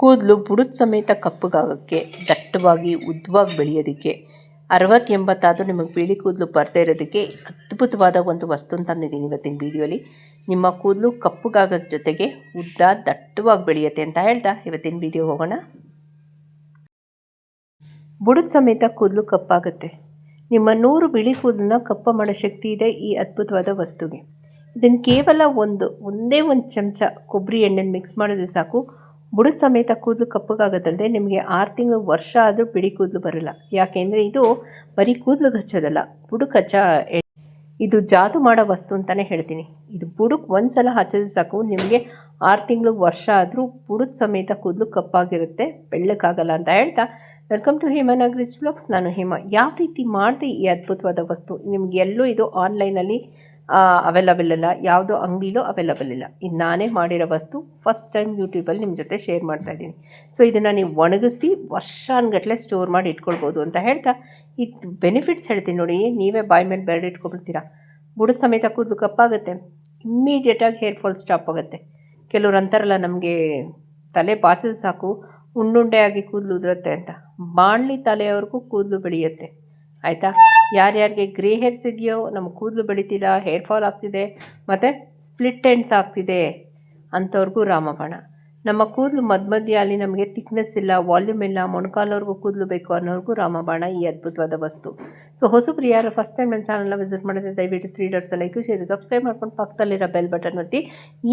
ಕೂದಲು ಬುಡದ ಸಮೇತ ಕಪ್ಪಗಾಗೋಕ್ಕೆ, ದಟ್ಟವಾಗಿ ಉದ್ದವಾಗಿ ಬೆಳೆಯೋದಕ್ಕೆ, 60-80 ನಿಮಗೆ ಬಿಳಿ ಕೂದಲು ಬರದೇ ಇರೋದಕ್ಕೆ ಅದ್ಭುತವಾದ ಒಂದು ವಸ್ತುನ ತಂದಿದ್ದೀನಿ ಇವತ್ತಿನ ವೀಡಿಯೋಲಿ. ನಿಮ್ಮ ಕೂದಲು ಕಪ್ಪಗಾಗೋದ್ರ ಜೊತೆಗೆ ಉದ್ದ ದಟ್ಟವಾಗಿ ಬೆಳೆಯುತ್ತೆ ಅಂತ ಹೇಳ್ತಾ ಇವತ್ತಿನ ವೀಡಿಯೋ ಹೋಗೋಣ. ಬುಡದ ಸಮೇತ ಕೂದಲು ಕಪ್ಪಾಗುತ್ತೆ. ನಿಮ್ಮ 100 ಬಿಳಿ ಕೂದಲನ್ನ ಕಪ್ಪ ಮಾಡೋ ಶಕ್ತಿ ಇದೆ ಈ ಅದ್ಭುತವಾದ ವಸ್ತುಗೆ. ಇದನ್ನು ಕೇವಲ ಒಂದೇ ಒಂದು ಚಮಚ ಕೊಬ್ಬರಿ ಎಣ್ಣೆನ ಮಿಕ್ಸ್ ಮಾಡಿದ್ರೆ ಸಾಕು, ಬುಡದ ಸಮೇತ ಕೂದಲು ಕಪ್ಪಗಾಗೋದಲ್ಲದೆ ನಿಮಗೆ 6 ತಿಂಗಳು ವರ್ಷ ಆದರೂ ಬಿಳಿ ಕೂದಲು ಬರೋಲ್ಲ. ಯಾಕೆಂದರೆ ಇದು ಬರೀ ಕೂದಲು ಹಚ್ಚೋದಲ್ಲ, ಬುಡಕ್ಕೆ ಹಚ್ಚೋ ಇದು ಜಾದು ಮಾಡೋ ವಸ್ತು ಅಂತಲೇ ಹೇಳ್ತೀನಿ. ಇದು ಬುಡಕ್ಕೆ ಒಂದು ಸಲ ಹಚ್ಚಿದ್ರೆ ಸಾಕು, ನಿಮಗೆ 6 ತಿಂಗಳು ವರ್ಷ ಆದರೂ ಬುಡದ ಸಮೇತ ಕೂದಲು ಕಪ್ಪಾಗಿರುತ್ತೆ, ಬೆಳ್ಳಕ್ಕಾಗಲ್ಲ ಅಂತ ಹೇಳ್ತಾ ವೆಲ್ಕಮ್ ಟು ಹೇಮಾನಗರೀಸ್ ವ್ಲಾಗ್ಸ್. ನಾನು ಹೇಮಾ. ಯಾವ ರೀತಿ ಮಾಡಿದೆ ಈ ಅದ್ಭುತವಾದ ವಸ್ತು? ನಿಮ್ಗೆ ಎಲ್ಲೂ ಇದು ಆನ್ಲೈನಲ್ಲಿ ಅವೈಲಬಲ್ ಇಲ್ಲ, ಯಾವುದೋ ಅಂಗಡಿಲೂ ಅವೈಲಬಲ್ ಇಲ್ಲ. ಇದು ನಾನೇ ಮಾಡಿರೋ ವಸ್ತು, ಫಸ್ಟ್ ಟೈಮ್ ಯೂಟ್ಯೂಬಲ್ಲಿ ನಿಮ್ಮ ಜೊತೆ ಶೇರ್ ಮಾಡ್ತಾಯಿದ್ದೀನಿ. ಸೊ ಇದನ್ನು ನೀವು ಒಣಗಿಸಿ ವರ್ಷಾನುಗಟ್ಟಲೆ ಸ್ಟೋರ್ ಮಾಡಿ ಇಟ್ಕೊಳ್ಬೋದು ಅಂತ ಹೇಳ್ತಾ ಇದು ಬೆನಿಫಿಟ್ಸ್ ಹೇಳ್ತೀನಿ ನೋಡಿ. ನೀವೇ ಬಾಯಿ ಮೇಲೆ ಬೇಡ ಇಟ್ಕೊಬಿಡ್ತೀರಾ. ಬುಡದ ಸಮೇತ ಕೂದಲು ಕಪ್ಪಾಗುತ್ತೆ, ಇಮ್ಮಿಡಿಯೇಟಾಗಿ ಹೇರ್ ಫಾಲ್ ಸ್ಟಾಪ್ ಆಗುತ್ತೆ. ಕೆಲವ್ರು ಅಂತಾರಲ್ಲ, ನಮಗೆ ತಲೆ ಬಾಚಿದ್ರೆ ಸಾಕು ಉಂಡುಂಡೆ ಆಗಿ ಕೂದಲು ಉದುರುತ್ತೆ ಅಂತ. ಬಾಣಲಿ ತಲೆಯವ್ರಿಗೂ ಕೂದಲು ಬೆಳೆಯುತ್ತೆ, ಆಯಿತಾ? ಯಾರ್ಯಾರಿಗೆ ಗ್ರೇ ಹೇರ್ಸ್ ಇದೆಯೋ, ನಮ್ಮ ಕೂದಲು ಬೆಳೀತಿಲ್ಲ, ಹೇರ್ ಫಾಲ್ ಆಗ್ತಿದೆ ಮತ್ತು ಸ್ಪ್ಲಿಟ್ ಎಂಡ್ಸ್ ಆಗ್ತಿದೆ ಅಂಥವ್ರಿಗೂ ರಾಮಬಾಣ. ನಮ್ಮ ಕೂದಲು ಮಧ್ಯ ಅಲ್ಲಿ ನಮಗೆ ಥಿಕ್ನೆಸ್ ಇಲ್ಲ, ವಾಲ್ಯೂಮ್ ಇಲ್ಲ, ಮೊಣಕಾಲವ್ರಿಗೂ ಕೂದಲು ಬೇಕು ಅನ್ನೋರ್ಗೂ ರಾಮಬಾಣ ಈ ಅದ್ಭುತವಾದ ವಸ್ತು. ಸೊ ಹೊಸಬ್ರು ಯಾರು ಫಸ್ಟ್ ಟೈಮ್ ನನ್ನ ಚಾನಲ್ನ ವಿಸಿಟ್ ಮಾಡಿದ್ರೆ ದಯವಿಟ್ಟು 3 ಡಾಟ್ಸ್ ಲೈಕ್ ಶೇರ್ ಸಬ್ಸ್ಕ್ರೈಬ್ ಮಾಡ್ಕೊಂಡು ಪಕ್ಕದಲ್ಲಿರೋ ಬೆಲ್ ಬಟನ್ ಒತ್ತಿ.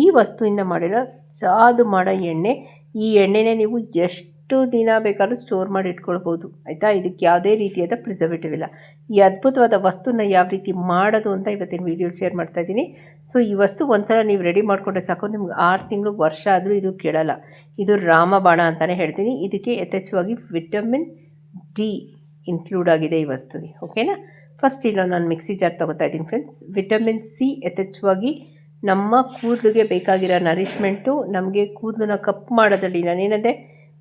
ಈ ವಸ್ತುವಿಂದ ಮಾಡಿರೋ ಜಾದು ಮಾಡೋ ಎಣ್ಣೆ. ಈ ಎಣ್ಣೆನೇ ನೀವು ಎಷ್ಟು ದಿನ ಬೇಕಾದ್ರೂ ಸ್ಟೋರ್ ಮಾಡಿ ಇಟ್ಕೊಳ್ಬೋದು, ಆಯಿತಾ? ಇದಕ್ಕೆ ಯಾವುದೇ ರೀತಿಯಾದ ಪ್ರಿಸರ್ವೇಟಿವ್ ಇಲ್ಲ. ಈ ಅದ್ಭುತವಾದ ವಸ್ತುನ ಯಾವ ರೀತಿ ಮಾಡೋದು ಅಂತ ಇವತ್ತಿನ ವೀಡಿಯೋ ಶೇರ್ ಮಾಡ್ತಾಯಿದ್ದೀನಿ. ಸೊ ಈ ವಸ್ತು ಒಂದ್ಸಲ ನೀವು ರೆಡಿ ಮಾಡಿಕೊಂಡ್ರೆ ಸಾಕು, ನಿಮ್ಗೆ 6 ತಿಂಗಳು ವರ್ಷ ಆದರೂ ಇದು ಕೇಳಲ್ಲ. ಇದು ರಾಮಬಾಣ ಅಂತಲೇ ಹೇಳ್ತೀನಿ. ಇದಕ್ಕೆ ಯಥೇಚ್ಛವಾಗಿ ವಿಟಮಿನ್ ಡಿ ಇನ್ಕ್ಲೂಡ್ ಆಗಿದೆ ಈ ವಸ್ತುಗೆ, ಓಕೆನಾ? ಫಸ್ಟ್ ಇಲ್ಲ ನಾನು ಮಿಕ್ಸಿ ಜಾರ್ ತೊಗೋತಾ ಇದ್ದೀನಿ ಫ್ರೆಂಡ್ಸ್. ವಿಟಮಿನ್ ಸಿ ಯಥೇಚ್ಛವಾಗಿ ನಮ್ಮ ಕೂದಲಿಗೆ ಬೇಕಾಗಿರೋ ನರಿಷ್ಮೆಂಟು, ನಮಗೆ ಕೂದಲನ್ನ ಕಪ್ಪು ಮಾಡೋದ್ರಲ್ಲಿ ನಾನೇನಂದರೆ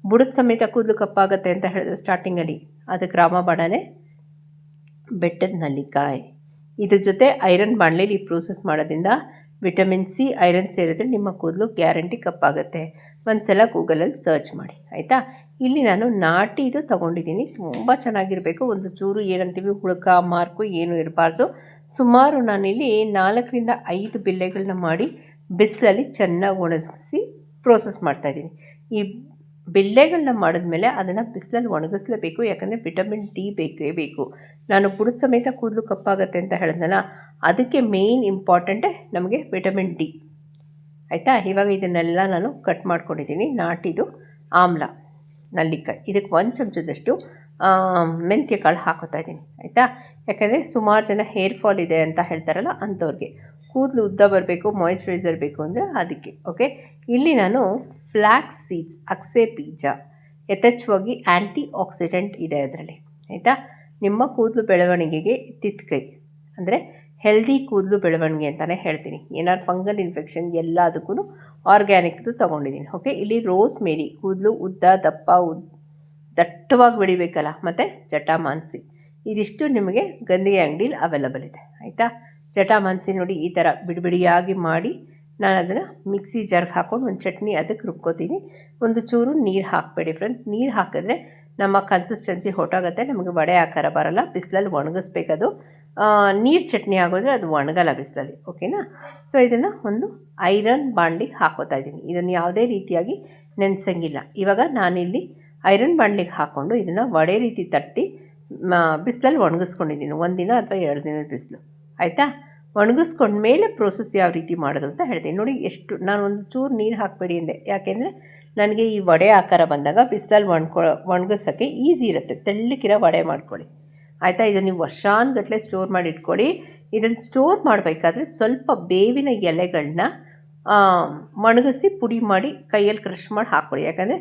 ಬುಡದ ಸಮೇತ ಕೂದಲು ಕಪ್ಪಾಗುತ್ತೆ ಅಂತ ಹೇಳಿದೆ ಸ್ಟಾರ್ಟಿಂಗಲ್ಲಿ, ಅದಕ್ಕೆ ರಾಮಬಾಣನೇ ಬೆಟ್ಟದ ನಲ್ಲಿಕಾಯಿ. ಇದ್ರ ಜೊತೆ ಐರನ್ ಬಾಣಲೆಲಿ ಪ್ರೋಸೆಸ್ ಮಾಡೋದ್ರಿಂದ ವಿಟಮಿನ್ ಸಿ ಐರನ್ ಸೇರಿದ್ರೆ ನಿಮ್ಮ ಕೂದಲು ಗ್ಯಾರಂಟಿ ಕಪ್ಪಾಗುತ್ತೆ. ಒಂದು ಸಲ ಗೂಗಲಲ್ಲಿ ಸರ್ಚ್ ಮಾಡಿ, ಆಯಿತಾ? ಇಲ್ಲಿ ನಾನು ನಾಟಿದು ತೊಗೊಂಡಿದ್ದೀನಿ, ತುಂಬ ಚೆನ್ನಾಗಿರಬೇಕು. ಒಂದು ಚೂರು ಏನಂತೀವಿ ಹುಳುಕ ಮಾರ್ಕು ಏನೂ ಇರಬಾರ್ದು. ಸುಮಾರು ನಾನಿಲ್ಲಿ 4-5 ಬಿಲ್ಲೆಗಳನ್ನ ಮಾಡಿ ಬಿಸಿಲಲ್ಲಿ ಚೆನ್ನಾಗಿ ಒಣಗಿಸಿ ಪ್ರೋಸೆಸ್ ಮಾಡ್ತಾಯಿದ್ದೀನಿ. ಈ ಬಿಲ್ಲೆಗಳನ್ನ ಮಾಡಿದ್ಮೇಲೆ ಅದನ್ನು ಬಿಸಿಲಲ್ಲಿ ಒಣಗಿಸ್ಲೇಬೇಕು, ಯಾಕಂದರೆ ವಿಟಮಿನ್ ಡಿ ಬೇಕೇ ಬೇಕು. ನಾನು ಬುಡದ ಸಮೇತ ಕೂದಲು ಕಪ್ಪಾಗುತ್ತೆ ಅಂತ ಹೇಳಿದ್ನಲ್ಲ, ಅದಕ್ಕೆ ಮೇಯ್ನ್ ಇಂಪಾರ್ಟೆಂಟೇ ನಮಗೆ ವಿಟಮಿನ್ ಡಿ, ಆಯಿತಾ? ಇವಾಗ ಇದನ್ನೆಲ್ಲ ನಾನು ಕಟ್ ಮಾಡ್ಕೊಂಡಿದ್ದೀನಿ. ನಾಟಿದು ಆಮ್ಲ ನಲ್ಲಿಕಾಯಿ, ಇದಕ್ಕೆ 1 ಚಮಚದಷ್ಟು ಮೆಂತ್ಯ ಕಾಳು ಹಾಕೋತಾ ಇದ್ದೀನಿ, ಆಯಿತಾ? ಯಾಕಂದರೆ ಸುಮಾರು ಜನ ಹೇರ್ ಫಾಲ್ ಇದೆ ಅಂತ ಹೇಳ್ತಾರಲ್ಲ ಅಂಥವ್ರಿಗೆ, ಕೂದಲು ಉದ್ದ ಬರಬೇಕು, ಮಾಯಿಶ್ಚರೈಸರ್ ಬೇಕು ಅಂದರೆ ಅದಕ್ಕೆ, ಓಕೆ? ಇಲ್ಲಿ ನಾನು ಫ್ಲ್ಯಾಕ್ಸ್ ಸೀಡ್ಸ್, ಅಗಸೆ ಬೀಜ, ಯಥೇಚ್ಛವಾಗಿ ಆ್ಯಂಟಿ ಆಕ್ಸಿಡೆಂಟ್ ಇದೆ ಅದರಲ್ಲಿ, ಆಯಿತಾ? ನಿಮ್ಮ ಕೂದಲು ಬೆಳವಣಿಗೆಗೆ ತಿತ್ಕೈ, ಅಂದರೆ ಹೆಲ್ದಿ ಕೂದಲು ಬೆಳವಣಿಗೆ ಅಂತಲೇ ಹೇಳ್ತೀನಿ. ಏನಾದ್ರು ಫಂಗಲ್ ಇನ್ಫೆಕ್ಷನ್ ಎಲ್ಲದಕ್ಕೂ ಆರ್ಗ್ಯಾನಿಕ್ದು ತೊಗೊಂಡಿದ್ದೀನಿ, ಓಕೆ? ಇಲ್ಲಿ ರೋಸ್ ಮೇರಿ, ಕೂದಲು ಉದ್ದ ದಪ್ಪ ದಟ್ಟವಾಗಿ ಬೆಳಿಬೇಕಲ್ಲ, ಮತ್ತು ಜಟಾಮಾಂಸಿ, ಇದಿಷ್ಟು ನಿಮಗೆ ಗಂಧಿಗೆ ಅಂಗಡೀಲಿ ಅವೈಲಬಲ್ ಇದೆ, ಆಯಿತಾ? ಜಟಾಮಾಂಸಿ ನೋಡಿ ಈ ಥರ ಬಿಡಿಯಾಗಿ ಮಾಡಿ ನಾನು ಅದನ್ನು ಮಿಕ್ಸಿ ಜಾರ್ಗೆ ಹಾಕ್ಕೊಂಡು ಒಂದು ಚಟ್ನಿ ಅದಕ್ಕೆ ರುಬ್ಕೋತೀನಿ. ಒಂದು ಚೂರು ನೀರು ಹಾಕಬೇಡಿ ಫ್ರೆಂಡ್ಸ್. ನೀರು ಹಾಕಿದ್ರೆ ನಮ್ಮ ಕನ್ಸಿಸ್ಟೆನ್ಸಿ ಹೊಟ್ಟೋಗುತ್ತೆ, ನಮಗೆ ವಡೆ ಆಕಾರ ಬರೋಲ್ಲ. ಬಿಸಿಲಲ್ಲಿ ಒಣಗಿಸ್ಬೇಕದು. ನೀರು ಚಟ್ನಿ ಆಗೋದ್ರೆ ಅದು ಒಣಗಲ್ಲ ಬಿಸಿಲಲ್ಲಿ, ಓಕೆನಾ? ಸೊ ಇದನ್ನು ಒಂದು ಐರನ್ ಬಾಣಲಿಗೆ ಹಾಕೋತಾ ಇದ್ದೀನಿ. ಇದನ್ನು ಯಾವುದೇ ರೀತಿಯಾಗಿ ನೆನೆಸಂಗಿಲ್ಲ. ಇವಾಗ ನಾನಿಲ್ಲಿ ಐರನ್ ಬಾಣಲಿಗೆ ಹಾಕ್ಕೊಂಡು ಇದನ್ನು ವಡೆ ರೀತಿ ತಟ್ಟಿ ಬಿಸಿಲಲ್ಲಿ ಒಣಗಿಸ್ಕೊಂಡಿದ್ದೀನಿ. 1 ದಿನ ಅಥವಾ 2 ದಿನದ ಬಿಸಿಲು, ಆಯಿತಾ? ಒಣಗಿಸ್ಕೊಂಡ್ಮೇಲೆ ಪ್ರೋಸೆಸ್ ಯಾವ ರೀತಿ ಮಾಡೋದು ಅಂತ ಹೇಳ್ತೀನಿ ನೋಡಿ. ಎಷ್ಟು ನಾನು ಒಂದು ಚೂರು ನೀರು ಹಾಕಬೇಡಿ ಅಂದೆ, ಯಾಕೆಂದರೆ ನನಗೆ ಈ ವಡೆ ಆಕಾರ ಬಂದಾಗ ಬಿಸಿಲಲ್ಲಿ ಒಣಗಿಸೋಕ್ಕೆ ಈಸಿ ಇರುತ್ತೆ. ತೆಳ್ಳಕ್ಕಿರೋ ವಡೆ ಮಾಡ್ಕೊಳ್ಳಿ, ಆಯಿತಾ? ಇದನ್ನು ನೀವು ವರ್ಷಾನುಗಟ್ಟಲೆ ಸ್ಟೋರ್ ಮಾಡಿ ಇಟ್ಕೊಳ್ಳಿ. ಇದನ್ನು ಸ್ಟೋರ್ ಮಾಡಬೇಕಾದ್ರೆ ಸ್ವಲ್ಪ ಬೇವಿನ ಎಲೆಗಳನ್ನ ಒಣಗಿಸಿ ಪುಡಿ ಮಾಡಿ ಕೈಯಲ್ಲಿ ಕ್ರಷ್ ಮಾಡಿ ಹಾಕ್ಕೊಳ್ಳಿ, ಯಾಕಂದರೆ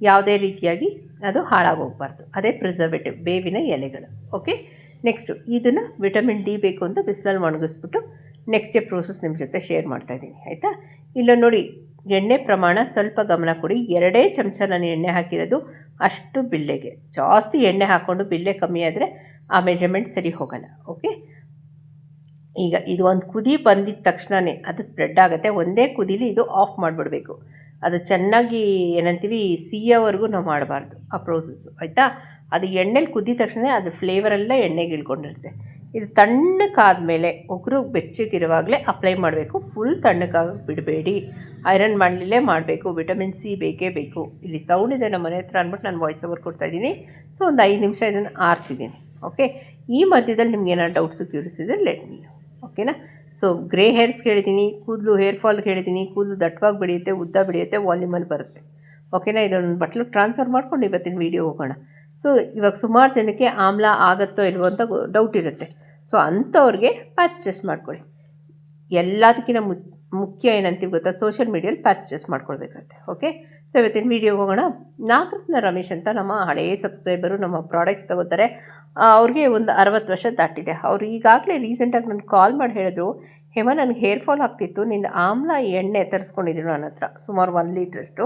ಯಾವುದೇ ರೀತಿಯಾಗಿ ಅದು ಹಾಳಾಗೋಗ್ಬಾರ್ದು. ಅದೇ ಪ್ರಿಸರ್ವೇಟಿವ್, ಬೇವಿನ ಎಲೆಗಳು, ಓಕೆ? ನೆಕ್ಸ್ಟು ಇದನ್ನು ವಿಟಮಿನ್ ಡಿ ಬೇಕು ಅಂತ ಬಿಸಿಲಲ್ಲಿ ಒಣಗಿಸ್ಬಿಟ್ಟು ನೆಕ್ಸ್ಟ್ ಡೇ ಪ್ರೋಸೆಸ್ ನಿಮ್ಮ ಜೊತೆ ಶೇರ್ ಮಾಡ್ತಾಯಿದ್ದೀನಿ, ಆಯಿತಾ? ಇಲ್ಲ ನೋಡಿ, ಎಣ್ಣೆ ಪ್ರಮಾಣ ಸ್ವಲ್ಪ ಗಮನ ಕೊಡಿ. 2 ಚಮಚ ನಾನು ಎಣ್ಣೆ ಹಾಕಿರೋದು ಅಷ್ಟು ಬಿಲ್ಲೆಗೆ. ಜಾಸ್ತಿ ಎಣ್ಣೆ ಹಾಕ್ಕೊಂಡು ಬಿಲ್ಲೆ ಕಮ್ಮಿ ಆದರೆ ಆ ಮೆಜರ್ಮೆಂಟ್ ಸರಿ ಹೋಗೋಲ್ಲ, ಓಕೆ? ಈಗ ಇದು ಒಂದು ಕುದಿ ಬಂದಿದ್ದ ತಕ್ಷಣವೇ ಅದು ಸ್ಪ್ರೆಡ್ ಆಗುತ್ತೆ. ಒಂದೇ ಕುದೀಲಿ ಇದು ಆಫ್ ಮಾಡಿಬಿಡಬೇಕು. ಅದು ಚೆನ್ನಾಗಿ ಏನಂತೀವಿ ಸಿಯೋವರೆಗೂ ನಾವು ಮಾಡಬಾರ್ದು ಆ ಪ್ರೋಸೆಸ್ಸು, ಆಯಿತಾ. ಅದು ಎಣ್ಣೆಲಿ ಕುದ್ದಿದ ತಕ್ಷಣ ಅದು ಫ್ಲೇವರೆಲ್ಲ ಎಣ್ಣೆಗೆ ಇಳ್ಕೊಂಡಿರುತ್ತೆ. ಇದು ತಣ್ಣಕ್ಕಾದಮೇಲೆ ಉಗುರು ಬೆಚ್ಚಗಿರುವಾಗಲೇ ಅಪ್ಲೈ ಮಾಡಬೇಕು. ಫುಲ್ ತಣ್ಣಕ್ಕಾಗಕ್ಕೆ ಬಿಡಬೇಡಿ. ಐರನ್ ಮಾಡಲಿಲ್ಲೇ ಮಾಡಬೇಕು. ವಿಟಮಿನ್ ಸಿ ಬೇಕೇ ಬೇಕು. ಇಲ್ಲಿ ಸೌಂಡ್ ಇದೆ ನಮ್ಮ ಮನೆ ಹತ್ರ ಅಂದ್ಬಿಟ್ಟು ನಾನು ವಾಯ್ಸ್ ಓವರ್ ಕೊಡ್ತಾಯಿದ್ದೀನಿ. ಸೊ ಒಂದು 5 ನಿಮಿಷ ಇದನ್ನು ಆರಿಸಿದ್ದೀನಿ. ಓಕೆ, ಈ ಮಧ್ಯದಲ್ಲಿ ನಿಮ್ಗೆ ಏನಾದ್ರು ಡೌಟ್ಸು ಕ್ಯೂರಿಸಿದ್ರೆ ಲೆಟ್ ಮೀ ನೋ. ಓಕೆನಾ. ಸೊ ಗ್ರೇ ಹೇರ್ಸ್ ಹೇಳಿದ್ದೀನಿ, ಕೂದಲು ಹೇರ್ ಫಾಲ್ ಹೇಳಿದ್ದೀನಿ, ಕೂದಲು ದಟ್ಟವಾಗಿ ಬೆಳೆಯುತ್ತೆ, ಉದ್ದ ಬೆಳೆಯುತ್ತೆ, ವಾಲ್ಯೂಮಲ್ಲಿ ಬರುತ್ತೆ. ಓಕೆನಾ. ಇದೊಂದು ಬಟ್ಲಿಗೆ ಟ್ರಾನ್ಸ್ಫರ್ ಮಾಡ್ಕೊಂಡು ಇವತ್ತಿನ ವೀಡಿಯೋ ಹೋಗೋಣ. ಸೊ ಇವಾಗ ಸುಮಾರು ಜನಕ್ಕೆ ಆಮ್ಲ ಆಗುತ್ತೋ ಇಲ್ವೋ ಅಂತ ಡೌಟ್ ಇರುತ್ತೆ. ಸೊ ಅಂಥವ್ರಿಗೆ ಪ್ಯಾಚ್ ಟೆಸ್ಟ್ ಮಾಡ್ಕೊಳ್ಳಿ. ಎಲ್ಲದಕ್ಕಿಂತ ಮುಖ್ಯ ಏನಂತೀವಿ ಗೊತ್ತಾ, ಸೋಷಿಯಲ್ ಮೀಡಿಯಲ್ಲಿ ಪ್ಯಾಚ್ ಟೆಸ್ಟ್ ಮಾಡ್ಕೊಳ್ಬೇಕಾಗುತ್ತೆ. ಓಕೆ, ಸೊ ಇವತ್ತಿನ ವೀಡಿಯೋಗೆ ಹೋಗೋಣ. ನಾಗರತ್ನ ರಮೇಶ್ ಅಂತ ನಮ್ಮ ಹಳೆಯ ಸಬ್ಸ್ಕ್ರೈಬರು ನಮ್ಮ ಪ್ರಾಡಕ್ಟ್ಸ್ ತಗೋತಾರೆ. ಅವ್ರಿಗೆ ಒಂದು 60 ವರ್ಷ ದಾಟಿದೆ. ಅವ್ರು ಈಗಾಗಲೇ ರೀಸೆಂಟಾಗಿ ನನಗೆ ಕಾಲ್ ಮಾಡಿ ಹೇಳಿದ್ರು, ಹೇಮ ನನಗೆ ಹೇರ್ ಫಾಲ್ ಆಗ್ತಿತ್ತು, ನಿನ್ನ ಆಮ್ಲ ಎಣ್ಣೆ ತರಿಸ್ಕೊಂಡಿದ್ರು ನನ್ನ ಹತ್ರ ಸುಮಾರು 1 ಲೀಟ್ರಷ್ಟು.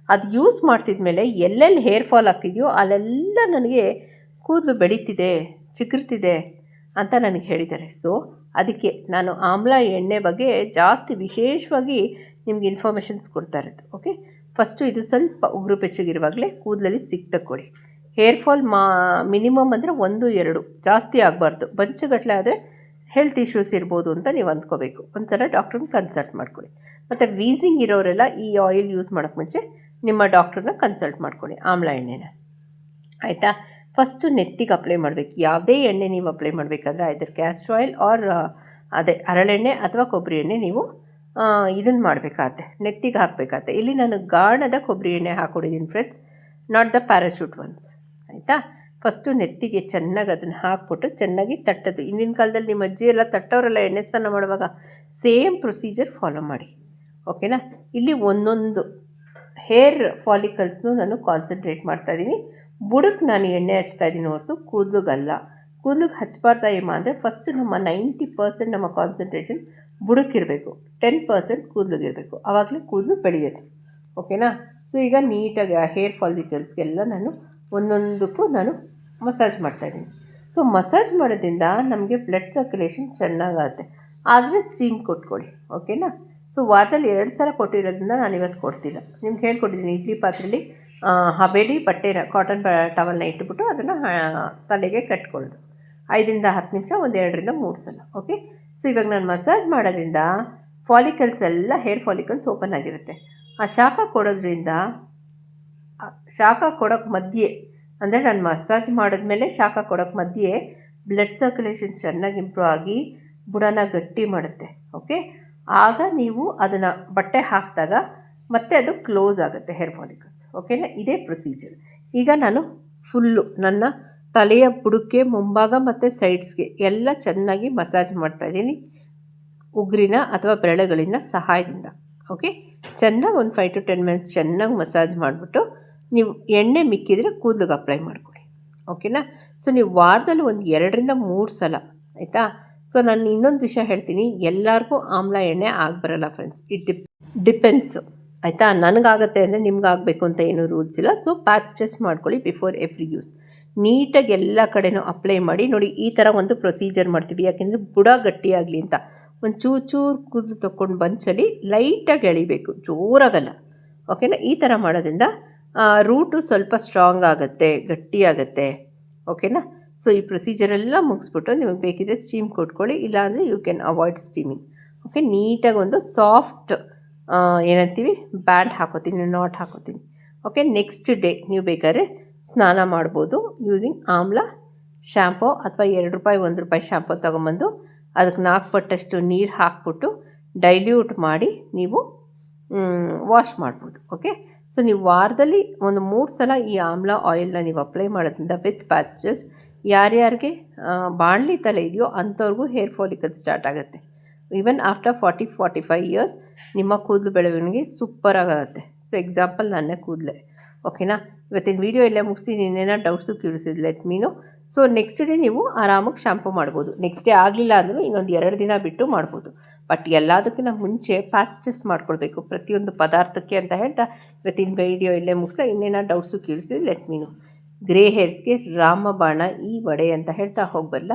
ಅದು ಯೂಸ್ ಮಾಡ್ತಿದ್ಮೇಲೆ ಎಲ್ಲೆಲ್ಲಿ ಹೇರ್ ಫಾಲ್ ಆಗ್ತಿದೆಯೋ ಅಲ್ಲೆಲ್ಲ ನನಗೆ ಕೂದಲು ಬೆಳೀತಿದೆ, ಚಿಗುರ್ತಿದೆ ಅಂತ ನನಗೆ ಹೇಳಿದ್ದಾರೆ. ಸೊ ಅದಕ್ಕೆ ನಾನು ಆಮ್ಲ ಎಣ್ಣೆ ಬಗ್ಗೆ ಜಾಸ್ತಿ ವಿಶೇಷವಾಗಿ ನಿಮ್ಗೆ ಇನ್ಫಾರ್ಮೇಷನ್ಸ್ ಕೊಡ್ತಾ ಇರೋದು. ಓಕೆ, ಫಸ್ಟು ಇದು ಸ್ವಲ್ಪ ಉಗುರು ಬೆಚ್ಚಗಿರುವಾಗಲೇ ಕೂದಲಲ್ಲಿ ಸಿಕ್ತಕ್ಕೊಡಿ. ಹೇರ್ ಫಾಲ್ ಮಿನಿಮಮ್ ಅಂದರೆ 1-2, ಜಾಸ್ತಿ ಆಗಬಾರ್ದು. ಬಂಚುಗಟ್ಟಲೆ ಆದರೆ ಹೆಲ್ತ್ ಇಶ್ಯೂಸ್ ಇರ್ಬೋದು ಅಂತ ನೀವು ಅಂದ್ಕೋಬೇಕು. ಒಂದ್ಸಲ ಡಾಕ್ಟ್ರನ್ನ ಕನ್ಸಲ್ಟ್ ಮಾಡ್ಕೊಳ್ಳಿ. ಮತ್ತು ವೀಸಿಂಗ್ ಇರೋರೆಲ್ಲ ಈ ಆಯಿಲ್ ಯೂಸ್ ಮಾಡೋಕ್ಕೆ ಮುಂಚೆ ನಿಮ್ಮ ಡಾಕ್ಟ್ರನ್ನ ಕನ್ಸಲ್ಟ್ ಮಾಡ್ಕೊಳ್ಳಿ, ಆಮ್ಲ ಎಣ್ಣೆನ, ಆಯಿತಾ. ಫಸ್ಟು ನೆತ್ತಿಗೆ ಅಪ್ಲೈ ಮಾಡಬೇಕು. ಯಾವುದೇ ಎಣ್ಣೆ ನೀವು ಅಪ್ಲೈ ಮಾಡಬೇಕಾದ್ರೆ ಐದರ್ ಕ್ಯಾಸ್ಟರ್ ಆಯಿಲ್ ಆರ್ ಅದೇ ಹರಳೆಣ್ಣೆ ಅಥವಾ ಕೊಬ್ಬರಿ ಎಣ್ಣೆ ನೀವು ಇದನ್ನು ಮಾಡಬೇಕಾಗತ್ತೆ, ನೆತ್ತಿಗೆ ಹಾಕಬೇಕಾಗತ್ತೆ. ಇಲ್ಲಿ ನಾನು ಗಾಣದ ಕೊಬ್ಬರಿ ಎಣ್ಣೆ ಹಾಕ್ಕೊಂಡಿದ್ದೀನಿ friends, not the parachute once, ಆಯಿತಾ. ಫಸ್ಟು ನೆತ್ತಿಗೆ ಚೆನ್ನಾಗಿ ಅದನ್ನು ಹಾಕ್ಬಿಟ್ಟು ಚೆನ್ನಾಗಿ ತಟ್ಟೋದು. ಹಿಂದಿನ ಕಾಲದಲ್ಲಿ ನಿಮ್ಮ ಅಜ್ಜಿ ಎಲ್ಲ ತಟ್ಟೋರೆಲ್ಲ ಎಣ್ಣೆ ಸ್ನಾನ ಮಾಡುವಾಗ ಸೇಮ್ ಪ್ರೊಸೀಜರ್ ಫಾಲೋ ಮಾಡಿ. ಓಕೆನಾ. ಇಲ್ಲಿ ಒಂದೊಂದು ಹೇರ್ ಫಾಲಿಕಲ್ಸ್ನು ನಾನು ಕಾನ್ಸಂಟ್ರೇಟ್ ಮಾಡ್ತಾಯಿದ್ದೀನಿ. ಬುಡಕ್ಕೆ ನಾನು ಎಣ್ಣೆ ಹಚ್ತಾಯಿದ್ದೀನಿ ಹೊರತು ಕೂದಲುಗಲ್ಲ. ಕೂದಲಿಗೆ ಹಚ್ಚಬಾರ್ದ ಏಮ ಅಂದರೆ ಫಸ್ಟು ನಮ್ಮ 90% ನಮ್ಮ ಕಾನ್ಸಂಟ್ರೇಷನ್ ಬುಡಕ್ಕಿರಬೇಕು, 10% ಕೂದಲಿಗಿರಬೇಕು. ಆವಾಗಲೇ ಕೂದಲು ಬೆಳೆಯುತ್ತೆ. ಓಕೆನಾ. ಸೊ ಈಗ ನೀಟಾಗಿ ಆ ಹೇರ್ ಫಾಲಿಕಲ್ಸ್ಗೆಲ್ಲ ನಾನು ಒಂದೊಂದಕ್ಕೂ ನಾನು ಮಸಾಜ್ ಮಾಡ್ತಾಯಿದ್ದೀನಿ. ಸೊ ಮಸಾಜ್ ಮಾಡೋದ್ರಿಂದ ನಮಗೆ ಬ್ಲಡ್ ಸರ್ಕ್ಯುಲೇಷನ್ ಚೆನ್ನಾಗಾಗುತ್ತೆ. ಆದರೆ ಸ್ಟೀಮ್ ಕೊಟ್ಕೊಳ್ಳಿ. ಓಕೆನಾ. ಸೊ ವಾರದಲ್ಲಿ 2 ಸಲ ಕೊಟ್ಟಿರೋದ್ರಿಂದ ನಾನು ಇವತ್ತು ಕೊಡ್ತಿಲ್ಲ. ನಿಮ್ಗೆ ಹೇಳ್ಕೊಟ್ಟಿದ್ದೀನಿ, ಇಡ್ಲಿ ಪಾತ್ರೆಯಲ್ಲಿ ಹಬೇಡಿ ಬಟ್ಟೆನ ಕಾಟನ್ ಟವಲ್ನ ಇಟ್ಬಿಟ್ಟು ಅದನ್ನು ತಲೆಗೆ ಕಟ್ಕೊಳ್ಳೋದು 5-10 ನಿಮಿಷ, 1-2-3 ಸಲ. ಓಕೆ. ಸೊ ಇವಾಗ ನಾನು ಮಸಾಜ್ ಮಾಡೋದ್ರಿಂದ ಫಾಲಿಕಲ್ಸ್ ಎಲ್ಲ ಹೇರ್ ಫಾಲಿಕಲ್ಸ್ ಓಪನ್ ಆಗಿರುತ್ತೆ. ಆ ಶಾಖ ಕೊಡೋದ್ರಿಂದ ಶಾಖ ಕೊಡೋಕ್ಕೆ ಮಧ್ಯೆ ಅಂದರೆ ನಾನು ಮಸಾಜ್ ಮಾಡಿದ್ಮೇಲೆ ಶಾಖ ಕೊಡೋಕ್ಕೆ ಮಧ್ಯೆ ಬ್ಲಡ್ ಸರ್ಕ್ಯುಲೇಷನ್ ಚೆನ್ನಾಗಿ ಇಂಪ್ರೂವ್ ಆಗಿ ಬುಡನ ಗಟ್ಟಿ ಮಾಡುತ್ತೆ. ಓಕೆ. ಆಗ ನೀವು ಅದನ್ನು ಬಟ್ಟೆ ಹಾಕಿದಾಗ ಮತ್ತೆ ಅದು ಕ್ಲೋಸ್ ಆಗುತ್ತೆ ಹೇರ್ ಫಾಲಿಕಲ್ಸ್. ಓಕೆನಾ. ಇದೇ ಪ್ರೊಸೀಜರ್. ಈಗ ನಾನು ಫುಲ್ಲು ನನ್ನ ತಲೆಯ ಬುಡಕ್ಕೆ ಮುಂಭಾಗ ಮತ್ತು ಸೈಡ್ಸ್ಗೆ ಎಲ್ಲ ಚೆನ್ನಾಗಿ ಮಸಾಜ್ ಮಾಡ್ತಾಯಿದ್ದೀನಿ ಉಗುರಿನ ಅಥವಾ ಬೆರಳುಗಳಿನ ಸಹಾಯದಿಂದ. ಓಕೆ. ಚೆನ್ನಾಗಿ ಒಂದು 5-10 ಮಿನಿಟ್ಸ್ ಚೆನ್ನಾಗಿ ಮಸಾಜ್ ಮಾಡಿಬಿಟ್ಟು ನೀವು ಎಣ್ಣೆ ಮಿಕ್ಕಿದರೆ ಕೂದಲಿಗೆ ಅಪ್ಲೈ ಮಾಡ್ಕೊಳ್ಳಿ. ಓಕೆನಾ. ಸೊ ನೀವು ವಾರದಲ್ಲಿ ಒಂದು 2-3 ಸಲ, ಆಯಿತಾ. ಸೊ ನಾನು ಇನ್ನೊಂದು ವಿಷಯ ಹೇಳ್ತೀನಿ, ಎಲ್ಲರಿಗೂ ಆಮ್ಲ ಎಣ್ಣೆ ಆಗಬರಲ್ಲ ಫ್ರೆಂಡ್ಸ್. ಇಟ್ ಡಿಪೆಂಡ್ಸು, ಆಯಿತಾ. ನನಗಾಗುತ್ತೆ ಅಂದರೆ ನಿಮ್ಗಾಗಬೇಕು ಅಂತ ಏನೂ ರೂಲ್ಸ್ ಇಲ್ಲ. ಸೊ ಪ್ಯಾಚ್ ಟೆಸ್ಟ್ ಮಾಡ್ಕೊಳ್ಳಿ ಬಿಫೋರ್ ಎವ್ರಿ ಯೂಸ್. ನೀಟಾಗಿ ಎಲ್ಲ ಕಡೆನೂ ಅಪ್ಲೈ ಮಾಡಿ. ನೋಡಿ, ಈ ಥರ ಒಂದು ಪ್ರೊಸೀಜರ್ ಮಾಡ್ತೀವಿ, ಯಾಕೆಂದರೆ ಬುಡ ಗಟ್ಟಿಯಾಗಲಿ ಅಂತ. ಒಂದು ಚೂರು ಕೂದಲು ತೊಗೊಂಡು ಬಂಚಲ್ಲಿ ಲೈಟಾಗಿ ಎಳಿಬೇಕು, ಜೋರಾಗಲ್ಲ. ಓಕೆನಾ. ಈ ಥರ ಮಾಡೋದ್ರಿಂದ ರೂಟು ಸ್ವಲ್ಪ ಸ್ಟ್ರಾಂಗ್ ಆಗುತ್ತೆ, ಗಟ್ಟಿಯಾಗುತ್ತೆ. ಓಕೆನಾ. ಸೊ ಈ ಪ್ರೊಸೀಜರೆಲ್ಲ ಮುಗಿಸ್ಬಿಟ್ಟು ನಿಮಗೆ ಬೇಕಿದ್ರೆ ಸ್ಟೀಮ್ ಕೊಟ್ಕೊಳ್ಳಿ, ಇಲ್ಲಾಂದರೆ you can avoid steaming. Okay. ನೀಟಾಗಿ ಒಂದು ಸಾಫ್ಟ್ ಏನಂತೀವಿ ಬ್ಯಾಂಡ್ ಹಾಕೋತೀನಿ, ನಾಟ್ ಹಾಕೋತೀನಿ. ಓಕೆ. ನೆಕ್ಸ್ಟ್ ಡೇ ನೀವು ಬೇಕಾದ್ರೆ ಸ್ನಾನ ಮಾಡ್ಬೋದು ಯೂಸಿಂಗ್ ಆಮ್ಲ ಶ್ಯಾಂಪೋ ಅಥವಾ ₹2 ₹1 ಶ್ಯಾಂಪೋ ತೊಗೊಂಬಂದು ಅದಕ್ಕೆ 4 ಪಟ್ಟಷ್ಟು ನೀರು ಹಾಕ್ಬಿಟ್ಟು ಡೈಲ್ಯೂಟ್ ಮಾಡಿ ನೀವು ವಾಶ್ ಮಾಡ್ಬೋದು. ಓಕೆ. ಸೊ ನೀವು ವಾರದಲ್ಲಿ ಒಂದು 3 ಸಲ ಈ ಆಮ್ಲ ಆಯಿಲ್ನ ನೀವು ಅಪ್ಲೈ ಮಾಡೋದ್ರಿಂದ ವಿತ್ ಪ್ಯಾಚಸ್ ಯಾರ್ಯಾರಿಗೆ ಬಾಣಲಿ ತಲೆ ಇದೆಯೋ ಅಂಥವ್ರಿಗೂ ಹೇರ್ ಫಾಲಿಕಲ್ ಸ್ಟಾರ್ಟ್ ಆಗುತ್ತೆ. ಈವನ್ ಆಫ್ಟರ್ 40-45 ಇಯರ್ಸ್ ನಿಮ್ಮ ಕೂದಲು ಬೆಳವಣಿಗೆ ಸೂಪರಾಗುತ್ತೆ. ಸೊ ಎಕ್ಸಾಂಪಲ್ ನನ್ನೇ ಕೂದಲೇ. ಓಕೆನಾ. ಇವತ್ತಿನ ವೀಡಿಯೋ ಎಲ್ಲ ಮುಗಿಸ್ತೀನಿ. ಇನ್ನೇನೋ ಡೌಟ್ಸು ಕ್ಯೂರಿಸಿದ್ ಲೆಟ್ ಮೀನು. ಸೊ ನೆಕ್ಸ್ಟ್ ಡೇ ನೀವು ಆರಾಮಾಗಿ ಶ್ಯಾಂಪು ಮಾಡ್ಬೋದು. ನೆಕ್ಸ್ಟ್ ಡೇ ಆಗಲಿಲ್ಲ ಅಂದರೂ ಇನ್ನೊಂದು 2 ದಿನ ಬಿಟ್ಟು ಮಾಡ್ಬೋದು. ಬಟ್ ಎಲ್ಲದಕ್ಕಿಂತ ಮುಂಚೆ ಪ್ಯಾಚ್ ಟೆಸ್ಟ್ ಮಾಡ್ಕೊಳ್ಬೇಕು ಪ್ರತಿಯೊಂದು ಪದಾರ್ಥಕ್ಕೆ ಅಂತ ಹೇಳ್ತಾ ಇವತ್ತಿನ ವೀಡಿಯೋ ಇಲ್ಲೇ ಮುಗಿಸ್ತಾ. ಇನ್ನೇನೋ ಡೌಟ್ಸು ಕ್ಯೂರಿಸಿದ್ ಲೆಟ್ ಮೀನು. ಗ್ರೇ ಹೇರ್ಸ್ಗೆ ರಾಮಬಾಣ ಈ ವಡೆ ಅಂತ ಹೇಳ್ತಾ ಹೋಗ್ಬಲ್ಲ.